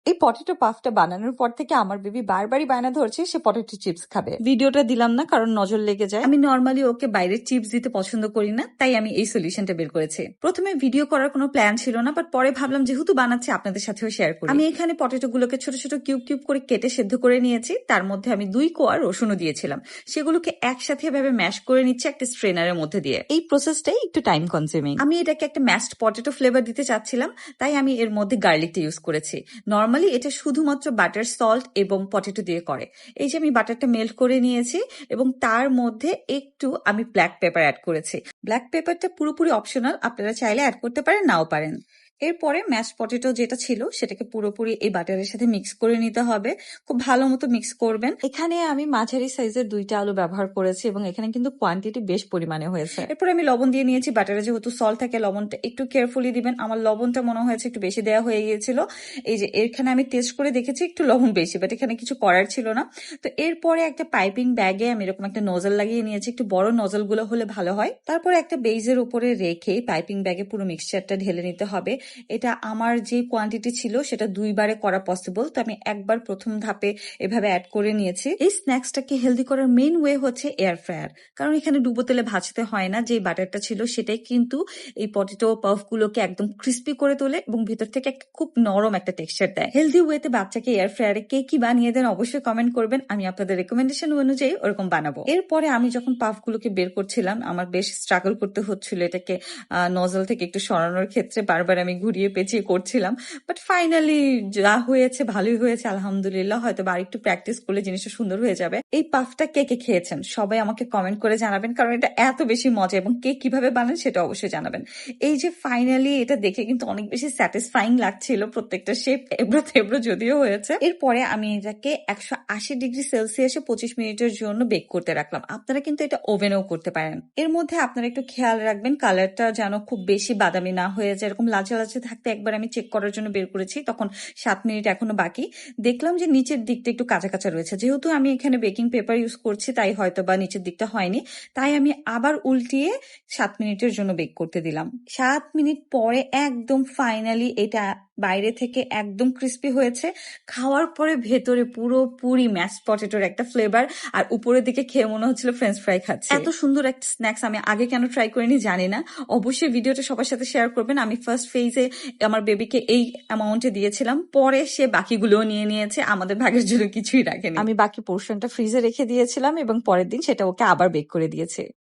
এই পটেটো পাফটা বানানোর পর থেকে আমার বেবি বারবারই বায়না ধরছে সে পটেটো চিপস খাবে। ভিডিওটা দিলাম না কারণ নজর লেগে যায়। আমি নর্মালি ওকে বাইরের চিপস দিতে পছন্দ করি না, তাই আমি এই সলিউশনটা বের করেছি। প্রথমে ভিডিও করার কোনো প্ল্যান ছিল না, বাট পরে ভাবলাম যেহেতু বানাচ্ছি আপনাদের সাথেও শেয়ার করি। আমি এখানে পটেটো গুলোকে ছোট ছোট কিউব কিউব করে কেটে সেদ্ধ করে নিয়েছি। তার মধ্যে আমি 2 কোয়া রসুনও দিয়েছিলাম। সেগুলোকে একসাথে এভাবে ম্যাশ করে নিচ্ছি একটা স্ট্রেনারের মধ্যে দিয়ে। এই প্রসেসটাই একটু টাইম কনজিউমিং। আমি এটাকে একটা ম্যাশড পটেটো ফ্লেভার দিতে চাচ্ছিলাম, তাই আমি এর মধ্যে গার্লিকটা ইউজ করেছি। নর্মালি এটা শুধুমাত্র বাটার, সল্ট এবং পটেটো দিয়ে করে। এই যে আমি বাটারটা মেল্ট করে নিয়েছি এবং তার মধ্যে একটু আমি ব্ল্যাক পেপার অ্যাড করেছি। ব্ল্যাক পেপারটা পুরোপুরি অপশনাল, আপনারা চাইলে অ্যাড করতে পারেন, নাও পারেন। এরপরে ম্যাশ পটেটো যেটা ছিল সেটাকে পুরোপুরি এই বাটারের সাথে মিক্স করে নিতে হবে। খুব ভালো মতো মিক্স করবেন। এখানে আমি মাঝারি সাইজের 2টা আলু ব্যবহার করেছি এবং এখানে কিন্তু কোয়ান্টিটি বেশ পরিমাণে হয়েছে। এরপরে আমি লবণ দিয়ে নিয়েছি। বাটারে যেহেতু সল্ট থাকে, লবণটা একটু কেয়ারফুলি দিবেন। আমার লবণটা মনে হয়েছে একটু বেশি দেওয়া হয়ে গিয়েছিল। এই যে এখানে আমি টেস্ট করে দেখেছি একটু লবণ বেশি, বাট এখানে কিছু করার ছিল না। তো এরপরে একটা পাইপিং ব্যাগে আমি এরকম একটা নজল লাগিয়ে নিয়েছি। একটু বড় নজল গুলো হলে ভালো হয়। তারপরে একটা বেজের উপরে রেখে পাইপিং ব্যাগে পুরো মিক্সচারটা ঢেলে নিতে হবে। এটা আমার যে কোয়ান্টিটি ছিল সেটা 2 বারে করা পসিবল, তো আমি একবার প্রথম ধাপে এভাবে অ্যাড করে নিয়েছি। এই স্ন্যাক্সটাকে হেলদি করার মেইন ওয়ে হচ্ছে এয়ার ফ্রায়ার, কারণ এখানে ডুবো তেলে ভাজতে হয় না। যে বাটারটা ছিল সেটাই কিন্তু এই পটেটো পাফ গুলোকে একদম ক্রিস্পি করে তোলে এবং ভিতর থেকে একটা খুব নরম একটা টেক্সচার দেয়। হেলদি ওয়েতে বাচ্চাকে এয়ার ফ্রায়ারে কে কি বানিয়ে দেন অবশ্যই কমেন্ট করবেন, আমি আপনাদের রেকমেন্ডেশন অনুযায়ী ওরকম বানাবো। এরপরে আমি যখন পাফ গুলোকে বের করছিলাম আমার বেশ স্ট্রাগল করতে হচ্ছিল এটাকে নজল থেকে একটু সরানোর ক্ষেত্রে। বারবার আমি ঘুরিয়ে পেঁচিয়ে করছিলাম, বাট ফাইনালি যা হয়েছে ভালোই হয়েছে আলহামদুলিল্লাহ। হয়তো বা আরেকটু প্র্যাকটিস করলে জিনিসটা সুন্দর হয়ে যাবে। এই পাফটা কে কে খেয়েছেন সবাই আমাকে কমেন্ট করে জানাবেন, কারণ এটা এত বেশি মজা, এবং কে কিভাবে বানান সেটা অবশ্যই জানাবেন। এই যে ফাইনালি এটা দেখে কিন্তু অনেক বেশি স্যাটিসফাইং লাগছিল। প্রত্যেকটা শেপ এবড়ো থেবড়ো যদিও হয়েছে। এরপরে আমি এটাকে 180°C 25 মিনিটের জন্য বেক করতে রাখলাম। আপনারা কিন্তু এটা ওভেনেও করতে পারেন। এর মধ্যে আপনারা একটু খেয়াল রাখবেন কালারটা যেন খুব বেশি বাদামি না হয়ে যায়। এরকম লালচে লালচে থাকতে একবার আমি চেক করার জন্য বের করেছি, তখন 7 মিনিট এখনো বাকি। দেখলাম যে নিচের দিকটা একটু কাঁচা কাঁচা রয়েছে। যেহেতু আমি এখানে বেকিং পেপার ইউজ করছি তাই হয়তো বা নিচের দিকটা হয়নি, তাই আমি আবার উল্টিয়ে 7 মিনিটের জন্য বেক করতে দিলাম। 7 মিনিট পরে একদম ফাইনালি এটা বাইরে থেকে একদম ক্রিস্পি হয়েছে। খাওয়ার পরে ভেতরে পুরোপুরি ম্যাশ পটেটোর একটা ফ্লেভার, আর উপরের দিকে খেয়ে মনে হচ্ছিল ফ্রেঞ্চ ফ্রাই খাচ্ছি। এত সুন্দর একটা স্ন্যাক্স আমি আগে কেন ট্রাই করিনি জানি না। অবশ্যই ভিডিওটা সবার সাথে শেয়ার করবেন। আমি ফার্স্ট ফেজে আমার বেবিকে এই অ্যামাউন্টে দিয়েছিলাম, পরে সে বাকিগুলোও নিয়ে নিয়েছে, আমাদের ভাগের জন্য কিছুই রাখেনি। আমি বাকি পোর্শনটা ফ্রিজে রেখে দিয়েছিলাম এবং পরের দিন সেটা ওকে আবার বেক করে দিয়েছে।